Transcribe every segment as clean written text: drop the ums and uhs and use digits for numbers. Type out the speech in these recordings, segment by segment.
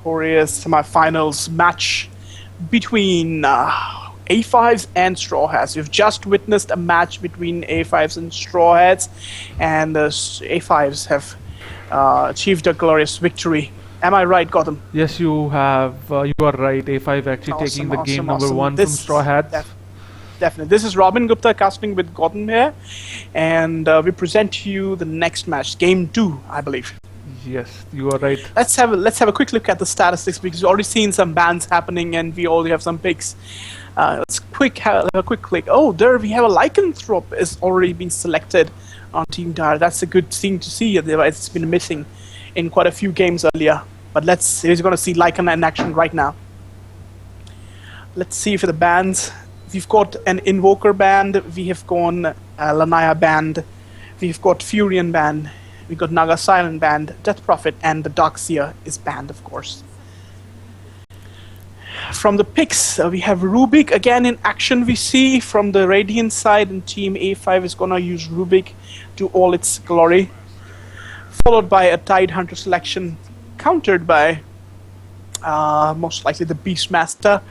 Korea's semi-finals match between A5s and Straw Hats. We've just witnessed a match between A5s and Straw Hats, and the A5s have achieved a glorious victory. Am I right, Gautam? Yes, you have. You are right. A5 actually taking the game number 1 from Straw Hats. Definitely. This is Robin Gupta casting with Gautam here, and we present to you the next match, Game 2, I believe. Yes, you are right. Let's have a quick look at the statistics because we've already seen some bans happening and we already have some picks. Let's have a quick click. Oh, there we have a lycanthrope is already being selected on Team Dire. That's a good thing to see. It's been missing in quite a few games earlier. But we're going to see Lycan in action right now. Let's see for the bans. We've got an Invoker band. We have gone Lanaya band. We've got Furion band. We got Naga Silent band, Death Prophet, and the Darkseer is banned, of course. From the picks, we have Rubik again in action. We see from the Radiant side, and Team A5 is gonna use Rubik to all its glory, followed by a Tidehunter selection, countered by most likely the Beastmaster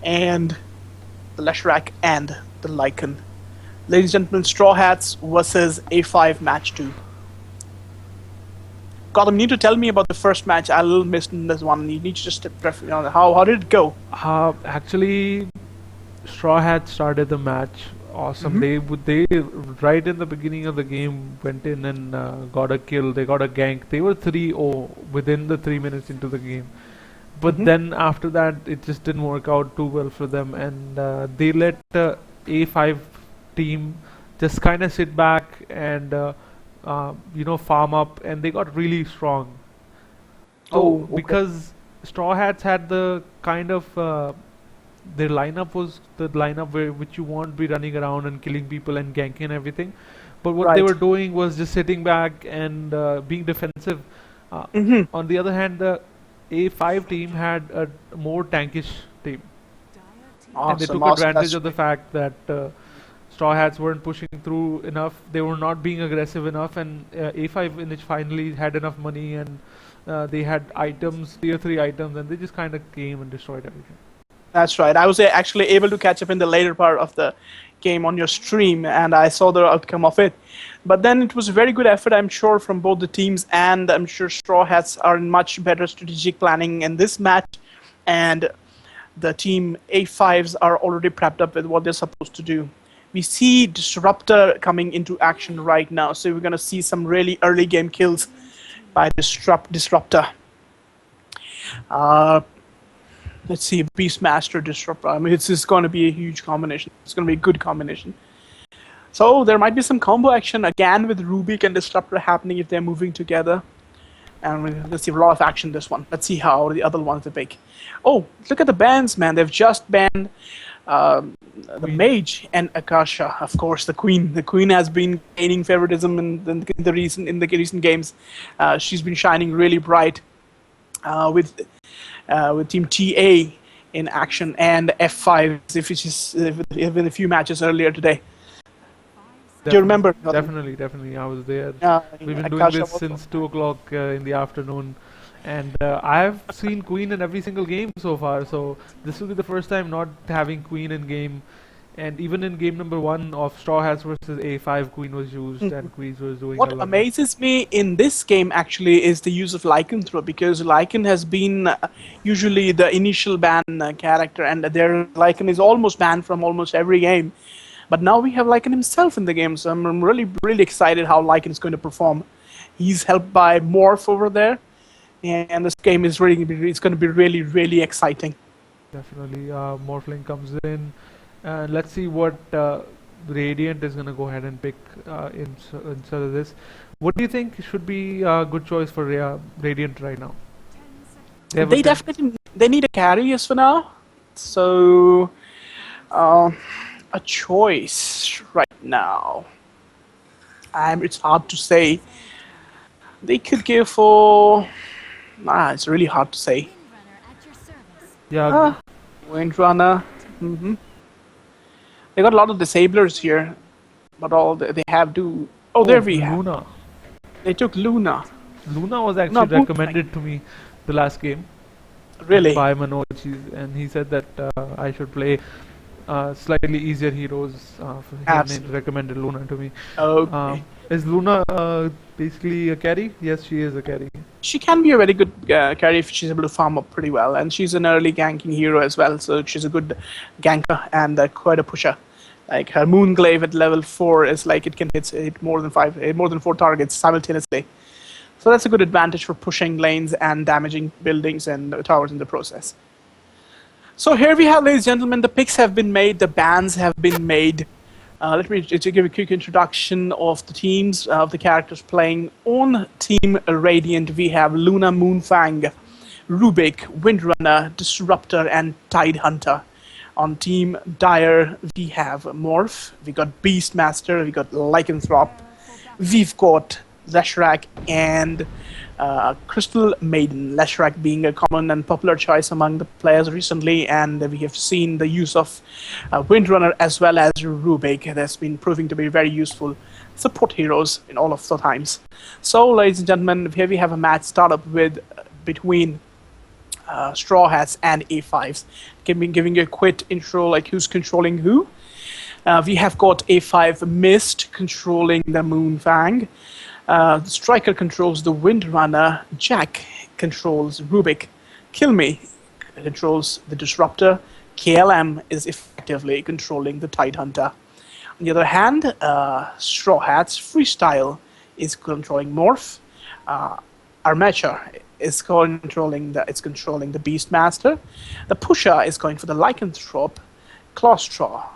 and the Leshrac and the Lycan. Ladies and gentlemen, Straw Hats versus A5 match 2. Gautam, you need to tell me about the first match. I little missed in this one. You need to just how did it go? Actually, Straw Hats started the match awesome. They right in the beginning of the game went in and got a kill. They got a gank. They were 3-0 within the 3 minutes into the game. But then after that, it just didn't work out too well for them, and they let A5 team just kind of sit back and farm up, and they got really strong. So because Straw Hats had the kind of their lineup was the lineup which you won't be running around and killing people and ganking and everything, but what they were doing was just sitting back and being defensive. On the other hand, the A5 team had a more tankish team, and they took advantage of the fact that Straw Hats weren't pushing through enough. They were not being aggressive enough, and A5 finally had enough money, and they had items, tier 3 items, and they just kind of came and destroyed everything. That's right. I was actually able to catch up in the later part of the game on your stream, and I saw the outcome of it. But then it was a very good effort, I'm sure, from both the teams, and I'm sure Straw Hats are in much better strategic planning in this match, and the team A5s are already prepped up with what they're supposed to do. We see Disruptor coming into action right now, so we're going to see some really early game kills by Disruptor. Let's see, Beastmaster, Disruptor. I mean, it's going to be a huge combination. It's going to be a good combination. So there might be some combo action again with Rubik and Disruptor happening if they're moving together. And let's see a lot of action this one. Let's see how the other ones are big. Oh, look at the bans, man. They've just banned the Mage and Akasha. Of course, the Queen. The Queen has been gaining favoritism in the recent games. She's been shining really bright with Team TA in action and F5, which is in a few matches earlier today. Do you remember? Definitely. I was there. We've been doing this since 2 o'clock in the afternoon. And I've seen Queen in every single game so far. So this will be the first time not having Queen in game. And even in game number 1 of Straw Hats versus A5, Queen was used and Queen was doing What amazes me in this game actually is the use of Lycanthrope, because Lycan has been usually the initial ban character, and Lycan is almost banned from almost every game. But now we have Lycan himself in the game, so I'm really excited how Lycan is going to perform. He's helped by Morph over there, and this game is going to be really exciting. Definitely, Morphling comes in, and let's see what Radiant is going to go ahead and pick instead of this. What do you think should be a good choice for Radiant right now? They definitely need a carry as for now, so a choice right now. It's hard to say. They could go for. It's really hard to say. Yeah. Windrunner. They got a lot of disablers here, but all they have to. Oh, there we have. Luna. They took Luna. Luna was actually recommended to me the last game. Really? by Manoj, and he said that I should play slightly easier heroes. He Absolutely. recommended Luna to me. Okay. Is Luna basically a carry? Yes, she is a carry. She can be a very good carry if she's able to farm up pretty well, and she's an early ganking hero as well. So she's a good ganker and quite a pusher. Like her Moonglaive at level 4 is like it can hit more than more than 4 targets simultaneously. So that's a good advantage for pushing lanes and damaging buildings and towers in the process. So here we have, ladies and gentlemen, the picks have been made, the bans have been made. Let me just give a quick introduction of the teams, of the characters playing. On Team Radiant, we have Luna, Moonfang, Rubik, Windrunner, Disruptor, and Tidehunter. On Team Dire, we have Morph, we got Beastmaster, we got Lycanthrope, we've got Leshrac, and Crystal Maiden. Leshrac being a common and popular choice among the players recently, and we have seen the use of Windrunner as well as Rubik. That's been proving to be very useful support heroes in all of the times. So, ladies and gentlemen, here we have a match startup with between StrawHatz and A5s. Giving you a quick intro, like who's controlling who. We have got A5 Mist controlling the Moonfang. The Striker controls the Windrunner. Jack controls Rubik. Killme controls the Disruptor. KLM is effectively controlling the Tidehunter. On the other hand, StrawHatz Freestyle is controlling Morph. Armature is controlling the Beastmaster. The Pusher is going for the Lycanthrope. Clawstraw,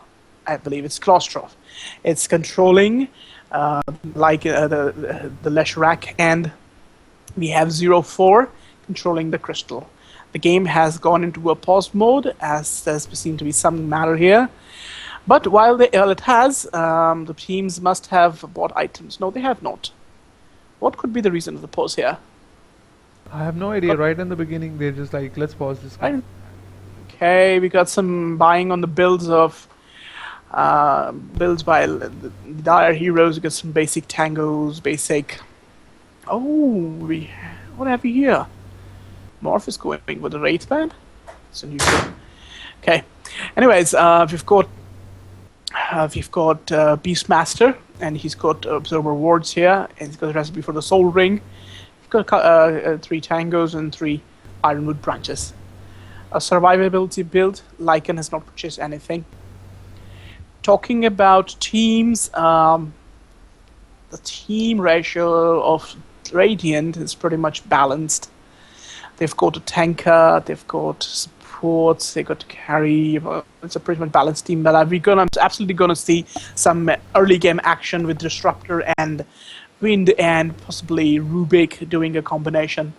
I believe it's Clawstraw. It's controlling the Leshrac, and we have 04 controlling the Crystal. The game has gone into a pause mode as there seems to be some matter here. But while it has, the teams must have bought items. No, they have not. What could be the reason of the pause here? I have no idea. Right in the beginning, they're just like, let's pause this. Okay, we got some buying on the builds of builds by the Dire heroes. We got some basic tangos, basic. Oh, what have we here? Morph is going with the Wraithbane. It's a new thing. Okay. Anyways, we've got Beastmaster, and he's got Observer Wards here, and he's got a recipe for the Soul Ring. We've got 3 tangos and 3 Ironwood branches. A survivability build. Lycan has not purchased anything. Talking about teams, the team ratio of Radiant is pretty much balanced. They've got a tanker, they've got supports, they've got to carry. It's a pretty much balanced team. But I'm absolutely gonna see some early game action with Disruptor and Wind and possibly Rubik doing a combination.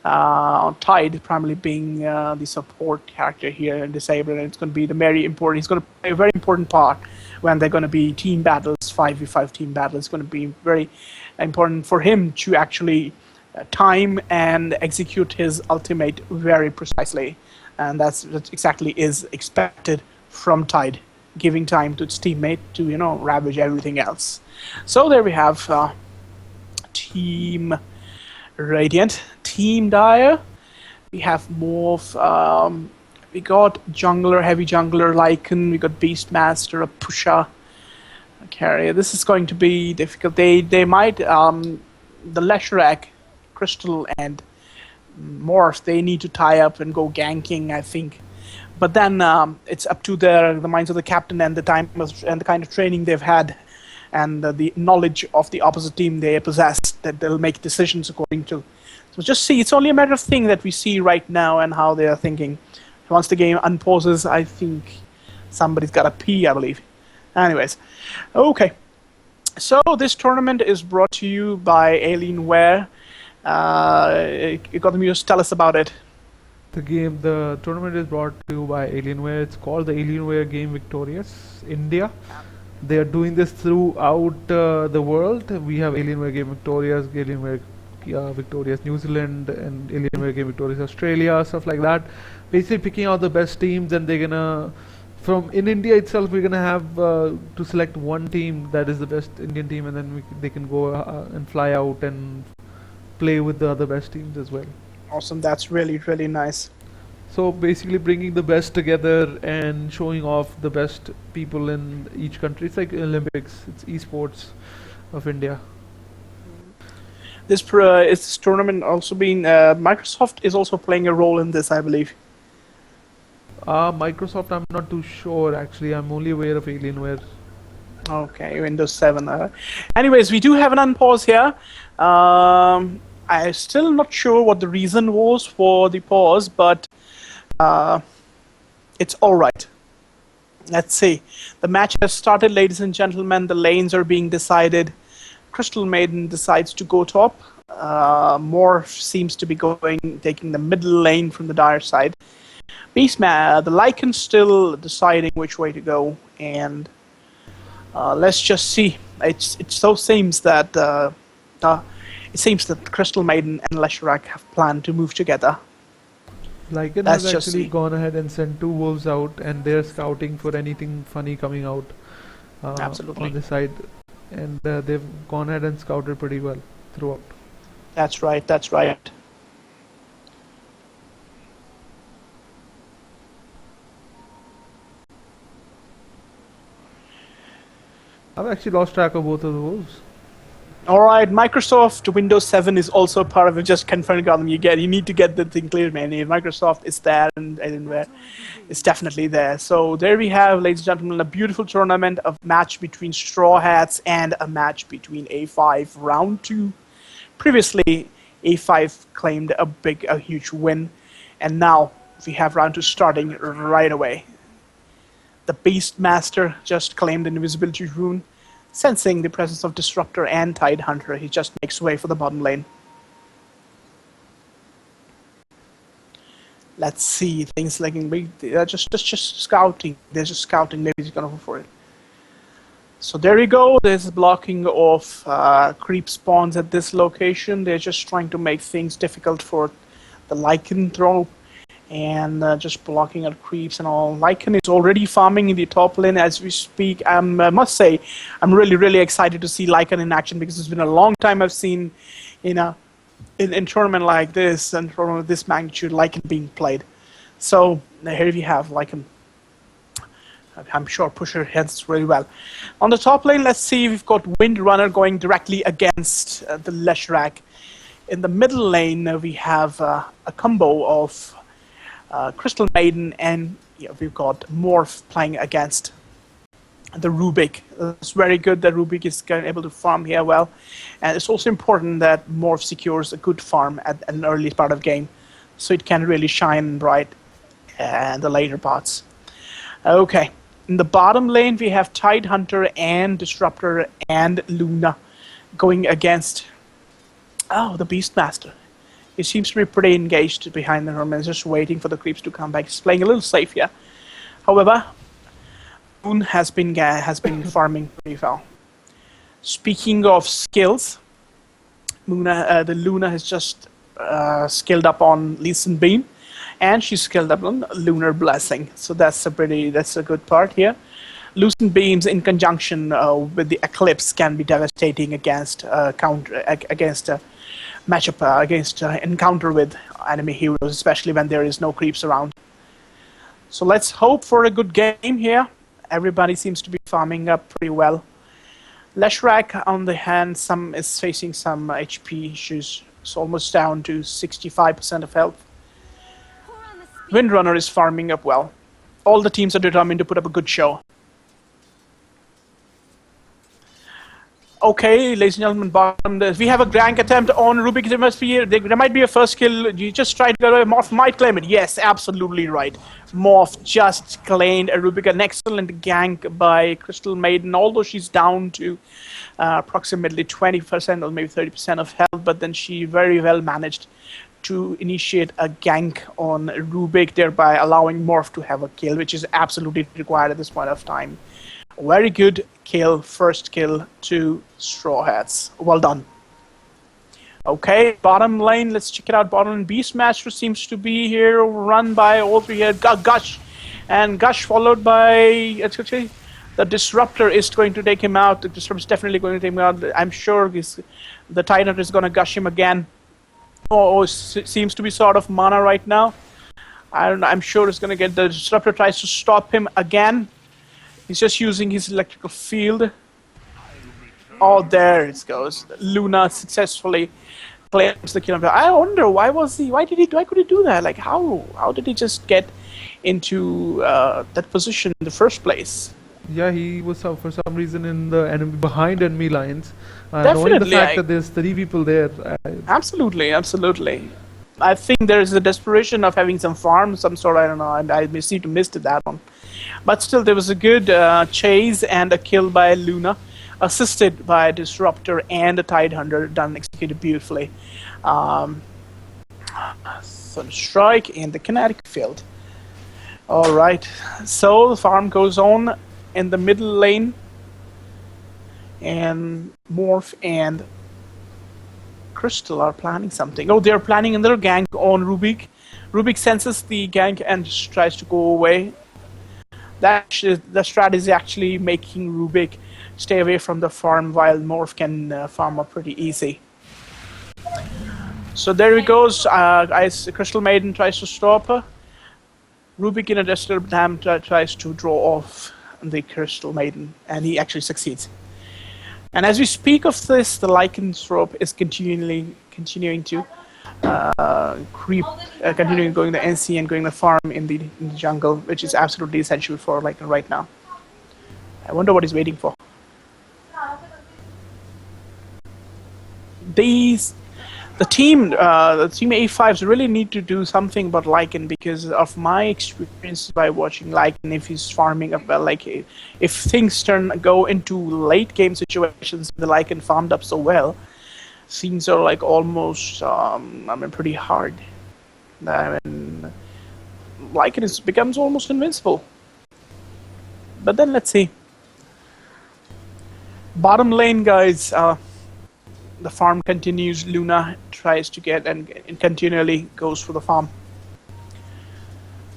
Tide primarily being the support character here and Disabler, and it's going to be he's going to play a very important part when they're going to be team battles, 5v5 team battles. It's going to be very important for him to actually time and execute his ultimate very precisely, and that exactly is expected from Tide, giving time to its teammate to ravage everything else. So there we have Team Radiant. Team Dire, we have Morph, we got heavy jungler Lycan, we got Beastmaster, a Pusher, a carrier. This is going to be difficult. They might, the Leshrac, Crystal, and Morph, they need to tie up and go ganking, I think. But then it's up to the minds of the captain and the time and the kind of training they've had, and the knowledge of the opposite team they possess, that they'll make decisions according to. So just see, it's only a matter of thing that we see right now and how they are thinking. Once the game unpauses, I think somebody's got to pee, I believe. Anyways, okay. So this tournament is brought to you by Alienware. Gautam, tell us about it. The tournament is brought to you by Alienware. It's called the Alienware Game Victorious India. They are doing this throughout the world. We have Alienware Game Victorious, Alienware Victorious New Zealand, and Alienware Game Victorious Australia, stuff like that. Basically picking out the best teams, and they're gonna, in India itself, we're gonna have to select one team that is the best Indian team, and then they can go and fly out and play with the other best teams as well. Awesome, that's really, really nice. So basically bringing the best together and showing off the best people in each country. It's like Olympics. It's esports of India. This tournament also being Microsoft is also playing a role in this, I believe. Microsoft, I'm not too sure actually. I'm only aware of Alienware. Okay, Windows 7. Anyways, we do have an unpause here. I'm still not sure what the reason was for the pause, but it's all right. Let's see. The match has started, ladies and gentlemen. The lanes are being decided. Crystal Maiden decides to go top. Morph seems to be taking the middle lane from the dire side. Beastman, the Lycan still deciding which way to go, and let's just see. It so seems that Crystal Maiden and Leshrac have planned to move together. Lycan has actually gone ahead and sent 2 wolves out, and they're scouting for anything funny coming out Absolutely. on the side. And they've gone ahead and scouted pretty well throughout. That's right, that's right. I've actually lost track of both of the wolves. Alright, Microsoft Windows 7 is also part of it. Just confirming on them. You need to get the thing clear, man. Microsoft is there, and Alienware is definitely there. So there we have, ladies and gentlemen, a beautiful tournament of match between Straw Hats and a match between A5 round 2. Previously, A5 claimed a huge win, and now we have round 2 starting right away. The Beastmaster just claimed an invisibility rune. Sensing the presence of Disruptor and Tidehunter, he just makes way for the bottom lane. Let's see, things looking big. They're just scouting. They're just scouting. Maybe he's gonna go for it. So there you go. There's blocking of creep spawns at this location. They're just trying to make things difficult for the Lycanthrope. And just blocking out creeps and all. Lycan is already farming in the top lane as we speak. I must say, I'm really excited to see Lycan in action, because it's been a long time I've seen in tournament like this and tournament of this magnitude Lycan being played. So here we have Lycan. I'm sure Pusher heads really well. On the top lane, let's see, we've got Windrunner going directly against the Leshrac. In the middle lane, we have a combo of Crystal Maiden, and we've got Morph playing against the Rubik. It's very good that Rubik is able to farm here well, and it's also important that Morph secures a good farm at an early part of game, so it can really shine bright in the later parts. Okay, in the bottom lane we have Tidehunter and Disruptor and Luna going against the Beastmaster. He seems to be pretty engaged behind the hermit, just waiting for the creeps to come back. He's playing a little safe here. However, Moon has been farming pretty well. Speaking of skills, the Luna has just skilled up on Leeson Beam, and she's skilled up on Lunar Blessing. So that's a good part here. Lucent Beams in conjunction with the Eclipse can be devastating against matchup against encounter with enemy heroes, especially when there is no creeps around. So let's hope for a good game here. Everybody seems to be farming up pretty well. Leshrac, on the hand, is facing some HP issues. It's almost down to 65% of health. Windrunner is farming up well. All the teams are determined to put up a good show. Okay, ladies and gentlemen, bottom. We have a gank attempt on Rubik. There might be a first kill. You just tried to go away. Morph might claim it. Yes, absolutely right. Morph just claimed a Rubik. An excellent gank by Crystal Maiden, although she's down to approximately 20% or maybe 30% of health, but then she very well managed to initiate a gank on Rubik, thereby allowing Morph to have a kill, which is absolutely required at this point of time. Very good kill, first kill to Straw Hats. Well done. Okay, bottom lane, let's check it out. Bottom lane, Beastmaster seems to be here, run by all three here. Gush, and Gush followed by, actually, the Disruptor is going to take him out. The Disruptor is definitely going to take him out. I'm sure the Titan is going to gush him again. Seems to be sort of mana right now. I don't know. I'm sure it's gonna get the disruptor tries to stop him again. He's just using his electrical field. Oh, there it goes. Luna successfully claims the kill. I wonder why could he do that? Like how did he just get into that position in the first place? Yeah, he was for some reason in the enemy behind enemy lines. Knowing the Definitely, fact that there's 3 people there. Absolutely, absolutely. I think there is a desperation of having some farm, some sort. I don't know. And I seem to missed that one, but still, there was a good chase and a kill by Luna, assisted by a disruptor and a Tidehunter, done executed beautifully. Sunstrike in the kinetic field. All right, so the farm goes on in the middle lane, and Morph and Crystal are planning something. Oh, they're planning another gank on Rubik. Rubik senses the gank and just tries to go away. The strat is actually making Rubik stay away from the farm while Morph can farm up pretty easy. So there he goes. As Crystal Maiden tries to stop her, Rubik in a desperate attempt tries to draw off the Crystal Maiden, and he actually succeeds. And as we speak of this, the Lycanthrope is continuing to creep, continuing going the NC and going the farm in the jungle, which is absolutely essential for Lycan right now. I wonder what he's waiting for. The team A5s really need to do something about Lycan, because of my experience by watching Lycan. If he's farming up well, like if things go into late game situations, the Lycan farmed up so well, things are like almost pretty hard. I mean, Lycan becomes almost invincible. But then let's see. Bottom lane, guys. The farm continues. Luna tries to get and continually goes for the farm.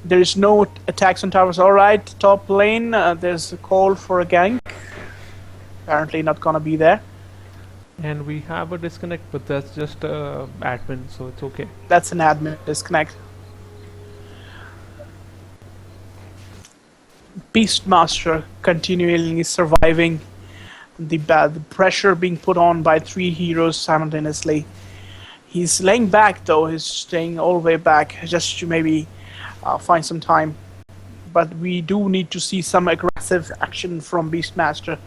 There is no attacks on towers. Alright, top lane, there's a call for a gank. Apparently not gonna be there. And we have a disconnect, but that's just admin, so it's okay. That's an admin disconnect. Beastmaster continually surviving the pressure being put on by 3 heroes simultaneously. He's laying back though, he's staying all the way back just to maybe find some time. But we do need to see some aggressive action from Beastmaster.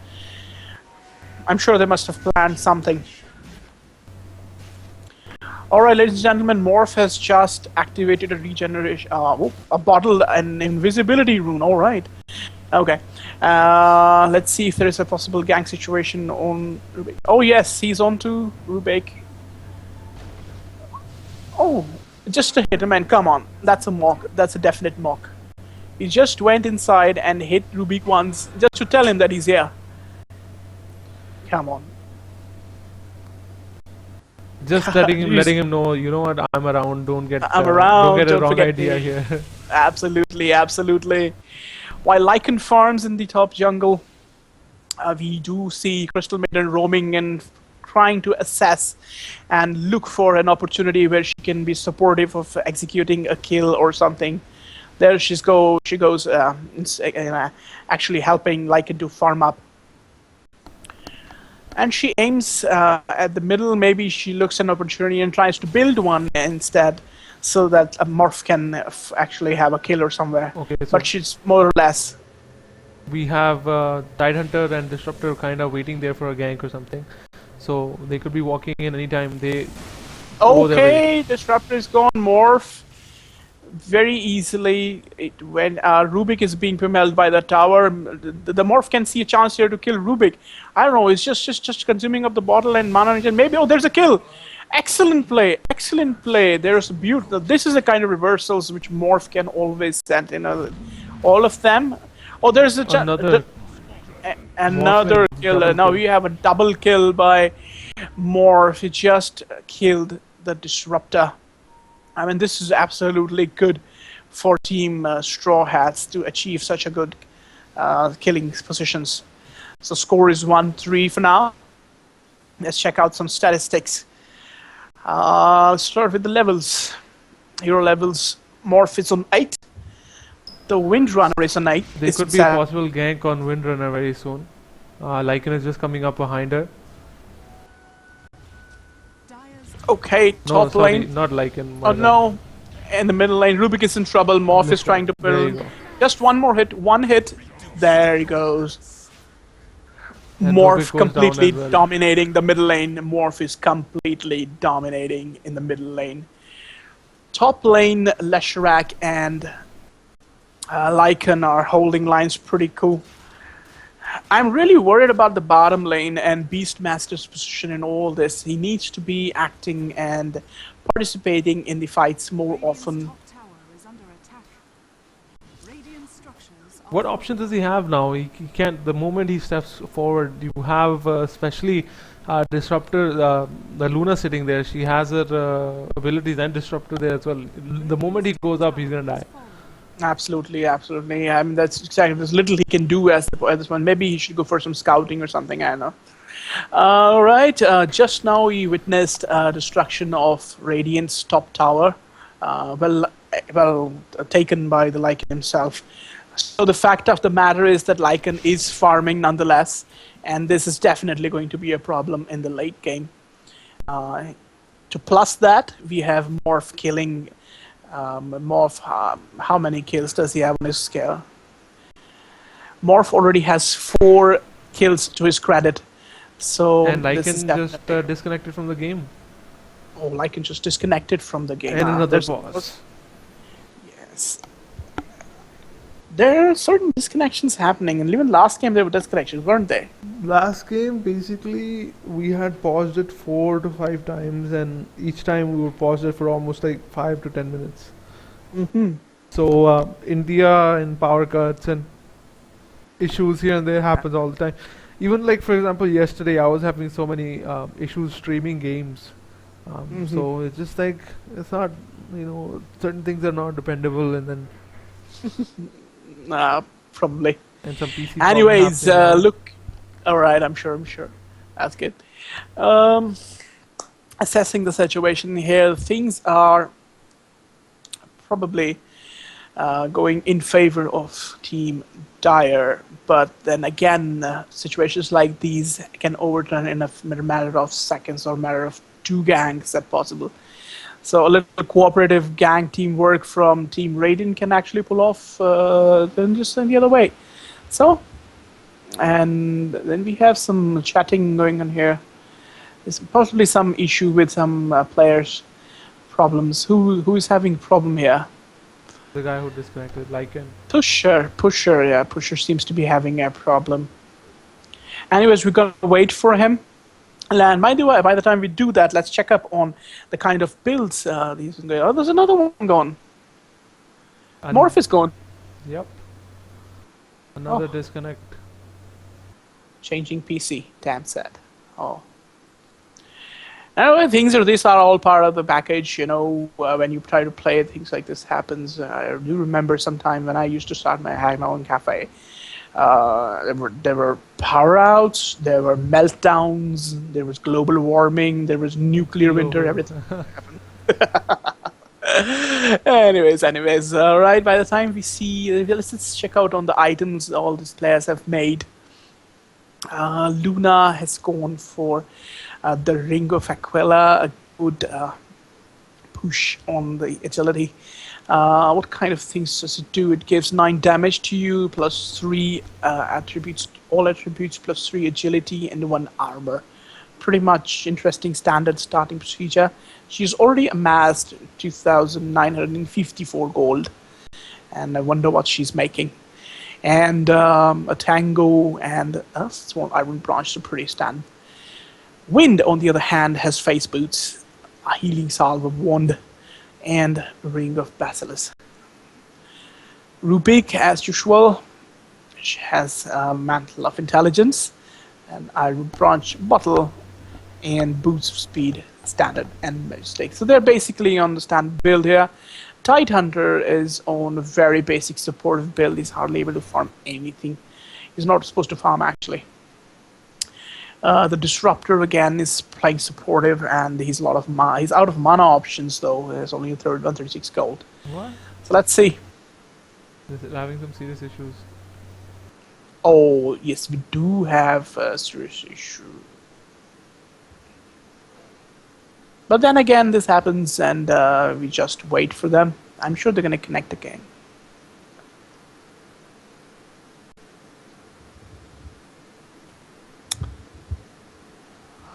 I'm sure they must have planned something. Alright, ladies and gentlemen, Morph has just activated a regeneration, a bottle, an invisibility rune. Alright. Okay. Let's see if there is a possible gank situation on Rubik. Oh yes, he's on to Rubik. Oh, just to hit him, and come on. That's a mock. That's a definite mock. He just went inside and hit Rubik once just to tell him that he's here. Come on. Just letting him know, you know what, I'm around, don't get I'm around, don't get a don't wrong forget idea me. here. Absolutely, absolutely. While Lycan farms in the top jungle, we do see Crystal Maiden roaming and trying to assess and look for an opportunity where she can be supportive of executing a kill or something. There she goes, actually helping Lycan to farm up. And she aims at the middle. Maybe she looks an opportunity and tries to build one instead, so that a Morph can actually have a killer somewhere. Okay, so but she's more or less. We have Tidehunter and Disruptor kind of waiting there for a gank or something. So they could be walking in anytime. Okay, Disruptor is gone. Morph very easily. When Rubik is being pummeled by the tower, the Morph can see a chance here to kill Rubik. I don't know. It's just consuming up the bottle and mana regen. Maybe there's a kill. Excellent play, excellent play. There's beautiful. This is the kind of reversals which Morph can always send in. All of them. Oh, there's another kill. Now we have a double kill by Morph. He just killed the Disruptor. I mean, this is absolutely good for Team Straw Hats to achieve such a good killing positions. So score is 1-3 for now. Let's check out some statistics. Let's start with the levels. Hero levels. Morph is on 8. The Windrunner is on 8. There could be a possible gank on Windrunner very soon. Lycan is just coming up behind her. Okay, No, top sorry, lane. not Lycan. Oh no, in the middle lane, Rubik is in trouble. Morph is trying to There you build. go. Just one more hit, one hit. There he goes. And Morph Rubik goes down completely as well. dominating the middle lane. Morph is completely dominating in the middle lane. Top lane, Leshrac and Lycan are holding lines pretty cool. I'm really worried about the bottom lane and Beastmaster's position in all this. He needs to be acting and participating in the fights more often. What options does he have now? He can't. The moment he steps forward, you have especially Disruptor, the Luna sitting there. She has her abilities and Disruptor there as well. The moment he goes up, he's gonna die. Absolutely, absolutely. I mean, that's exactly. There's little he can do at this one. Maybe he should go for some scouting or something. I don't know. All right. Just now, we witnessed destruction of Radiant's top tower. Well, taken by the Lycan himself. So the fact of the matter is that Lycan is farming nonetheless, and this is definitely going to be a problem in the late game. To plus that, we have Morph killing. Morph, how many kills does he have on his scale? Morph already has 4 kills to his credit. So And this is Lycan just disconnected from the game. Oh, Lycan just disconnected from the game. And another There's- boss. Yes. There are certain disconnections happening, and even last game there were disconnections, weren't they? Last game, basically, we had paused it 4 to 5 times, and each time we would pause it for almost like 5 to 10 minutes. Mm-hmm. So, India and power cuts and issues here and there happens all the time. Even like, for example, yesterday I was having so many issues streaming games. So it's just like, it's not, certain things are not dependable, and then Probably. and some PC. Anyways, problem happening. look. All right, I'm sure. That's good. Assessing the situation here, things are probably going in favor of Team Dire, but then again, situations like these can overturn in a matter of seconds or matter of 2 gangs at possible. So a little cooperative gang teamwork from Team Raiden can actually pull off then just the other way. So, and then we have some chatting going on here. There's possibly some issue with some players' problems. Who is having a problem here? The guy who disconnected, Lycan. Pusher, yeah, Pusher seems to be having a problem. Anyways, we're gonna wait for him. And by the time we do that, let's check up on the kind of builds these are going. Oh, there's another one gone. Morph is gone. Yep. Another Oh. disconnect. Changing PC, damn sad. Oh. Anyway, these are all part of the package, when you try to play, things like this happens. I do remember sometime when I used to start my own cafe. There were power outs, there were meltdowns, there was global warming, there was nuclear winter, everything happened. Anyways, alright, by the time we see, let's check out on the items all these players have made. Luna has gone for the Ring of Aquila, a good push on the agility. What kind of things does it do? It gives 9 damage to you, plus 3 attributes, all attributes, plus 3 agility, and 1 armor. Pretty much interesting standard starting procedure. She's already amassed 2,954 gold, and I wonder what she's making. And a Tango and a small Iron Branch are pretty standard. Wind, on the other hand, has face boots, a healing salve of wand, and Ring of Basilisk. Rubik, as usual, which has Mantle of Intelligence, and Iron Branch Bottle, and Boots of Speed, standard and mistake. So they're basically on the standard build here. Tidehunter is on a very basic supportive build. He's hardly able to farm anything. He's not supposed to farm, actually. The Disruptor again is playing supportive, and he's out of mana options though. There's only 136 gold. What? So let's see. This is having some serious issues. Oh, yes, we do have a serious issue. But then again, this happens and we just wait for them. I'm sure they're going to connect again.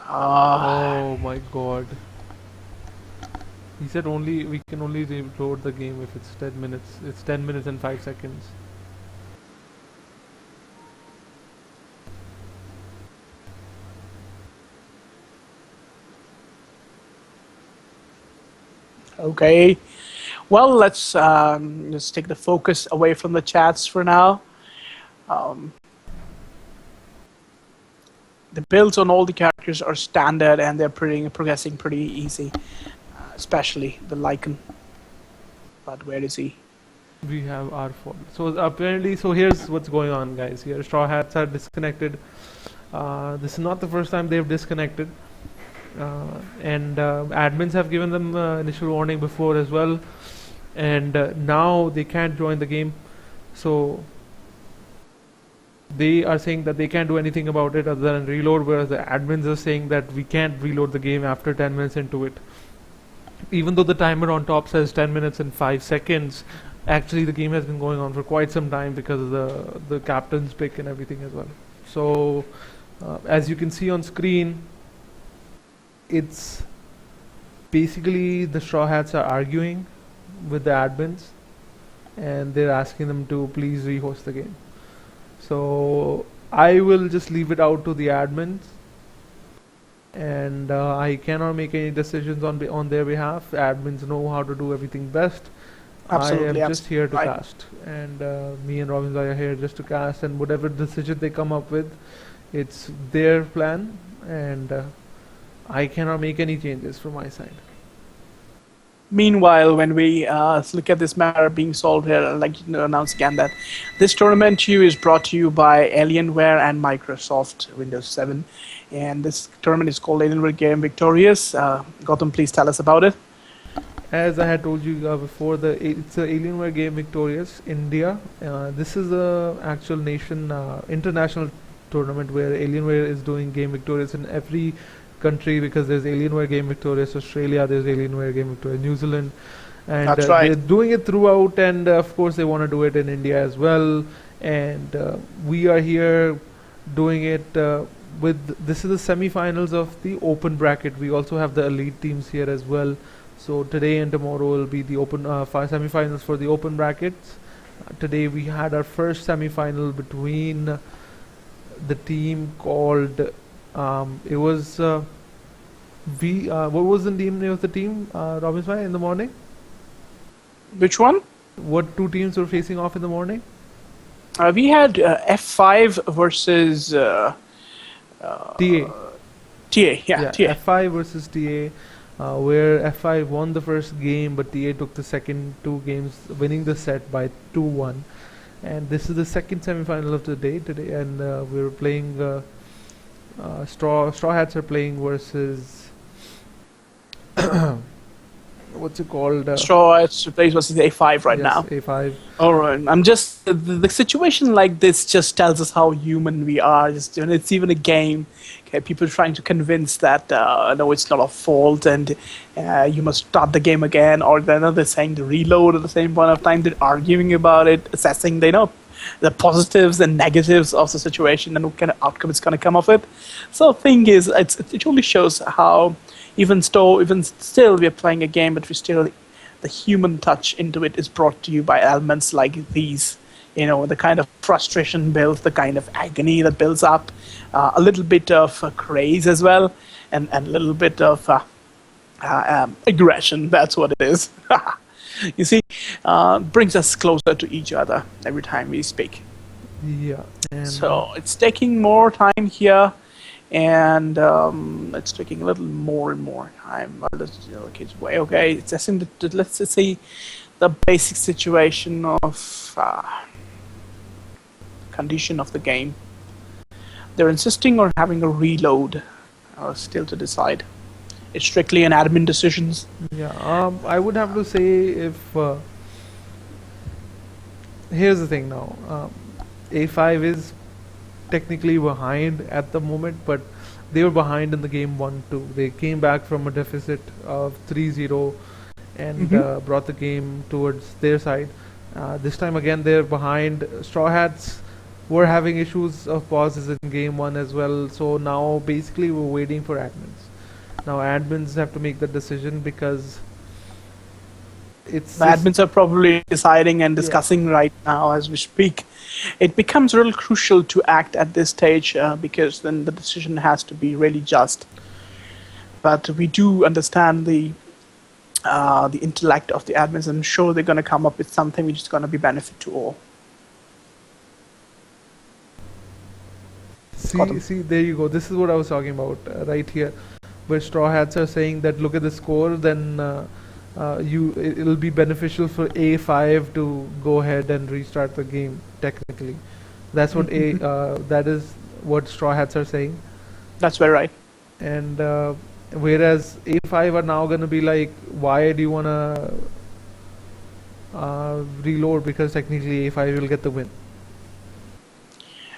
Oh my god. He said we can only reload the game if it's 10 minutes. It's 10 minutes and 5 seconds. Okay. Well, let's just take the focus away from the chats for now. The builds on all the characters are standard and they're progressing pretty easy, especially the Lycan. But where is he? We have our fault. So apparently, here's what's going on, guys. Here, Straw Hats are disconnected. This is not the first time they've disconnected. And admins have given them initial warning before as well. And now they can't join the game. So they are saying that they can't do anything about it other than reload, whereas the admins are saying that we can't reload the game after 10 minutes into it. Even though the timer on top says 10 minutes and 5 seconds, actually the game has been going on for quite some time because of the captain's pick and everything as well. So as you can see on screen, it's basically the Straw Hats are arguing with the admins and they're asking them to please rehost the game. So I will just leave it out to the admins, and I cannot make any decisions on their behalf. Admins know how to do everything best. Absolutely, I am just here to right. cast, and me and Robin are here just to cast, and whatever decision they come up with, it's their plan, and I cannot make any changes from my side. Meanwhile, when we look at this matter being solved here, I'd like to announce again that this tournament to you is brought to you by Alienware and Microsoft Windows 7. And this tournament is called Alienware Game Victorious. Gautam, please tell us about it. As I had told you before, it's the Alienware Game Victorious India. This is the actual international tournament where Alienware is doing Game Victorious in every country, because there's Alienware Game Victorious Australia, there's Alienware Game Victorious New Zealand, and That's right. they're doing it throughout, and of course they want to do it in India as well. And we are here doing it this is the semi-finals of the open bracket. We also have the elite teams here as well. So today and tomorrow will be the open semi-finals for the open brackets. Today we had our first semi-final between the team called it was what was the name of the team, Robin Smile, in the morning? Which one? What two teams were facing off in the morning? We had F5 versus TA. TA, yeah, TA. F5 versus TA, where F5 won the first game, but TA took the second two games, winning the set by 2-1. And this is the second semi-final of the day today, and we're playing. Straw Hats are playing versus what's it called? Straw Hats plays versus A5 right yes, now. A5. All right, I'm just the situation like this just tells us how human we are. Just it's even a game. Okay, people trying to convince that no, it's not a fault, and you must start the game again, or then they're saying to reload at the same point of time. They're arguing about it, assessing. They know the positives and negatives of the situation and what kind of outcome it's going to come up with. So the thing is, it only shows how even still we are playing a game, but we still the human touch into it is brought to you by elements like these. You know, the kind of frustration builds, the kind of agony that builds up, a little bit of craze as well, and a little bit of aggression. That's what it is. You see, brings us closer to each other every time we speak. Yeah. And So it's taking more time here, and it's taking a little more and more time. Okay, it's way okay. It's assessing let's just see the basic situation of condition of the game. They're insisting on having a reload. Still to decide. It's strictly an admin decisions. yeah, I would have to say if here's the thing now. A5 is technically behind at the moment, but they were behind in the game 1-2. They came back from a deficit of 3-0 and brought the game towards their side. This time again they're behind. Straw Hats were having issues of pauses in game 1 as well, so now basically we're waiting for admins. Now admins have to make the decision because it's The admins are probably deciding and discussing right now as we speak. It becomes real crucial to act at this stage because then the decision has to be really just. But we do understand the intellect of the admins. I'm sure they're going to come up with something which is going to be benefit to all. See, there you go. This is what I was talking about right here, where Straw Hats are saying that look at the score, then it'll be beneficial for A5 to go ahead and restart the game. Technically, that's what that is what Straw Hats are saying. That's very right. And whereas A5 are now going to be like, why do you want to reload? Because technically A5 will get the win.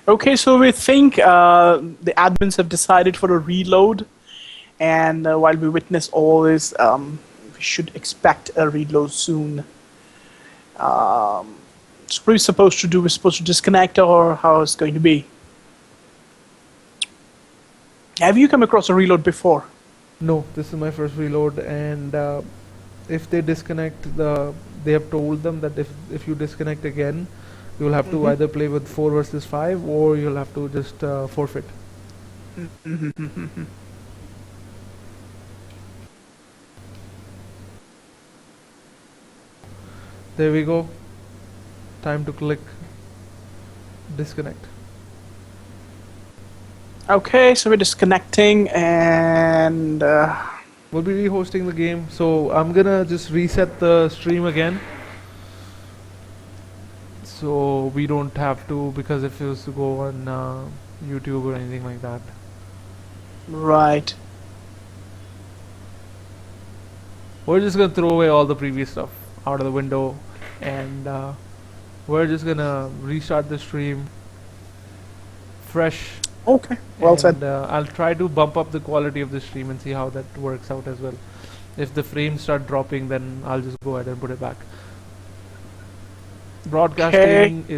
Okay, so we think the admins have decided for a reload, and while we witness all this, we should expect a reload soon. So what are we supposed to do? We're supposed to disconnect, or how it's going to be? Have you come across a reload before? No, this is my first reload, and if they disconnect, they have told them that if you disconnect again, you'll have to either play with 4 versus 5 or you'll have to just forfeit. There we go. Time to click disconnect. Okay, so we're disconnecting, and We'll be rehosting the game, so I'm gonna just reset the stream again. So we don't have to, because if it was to go on YouTube or anything like that. right. We're just gonna throw away all the previous stuff out of the window, and we're just gonna restart the stream fresh. Okay, well said. And I'll try to bump up the quality of the stream and see how that works out as well. If the frames start dropping, then I'll just go ahead and put it back. Broadcasting is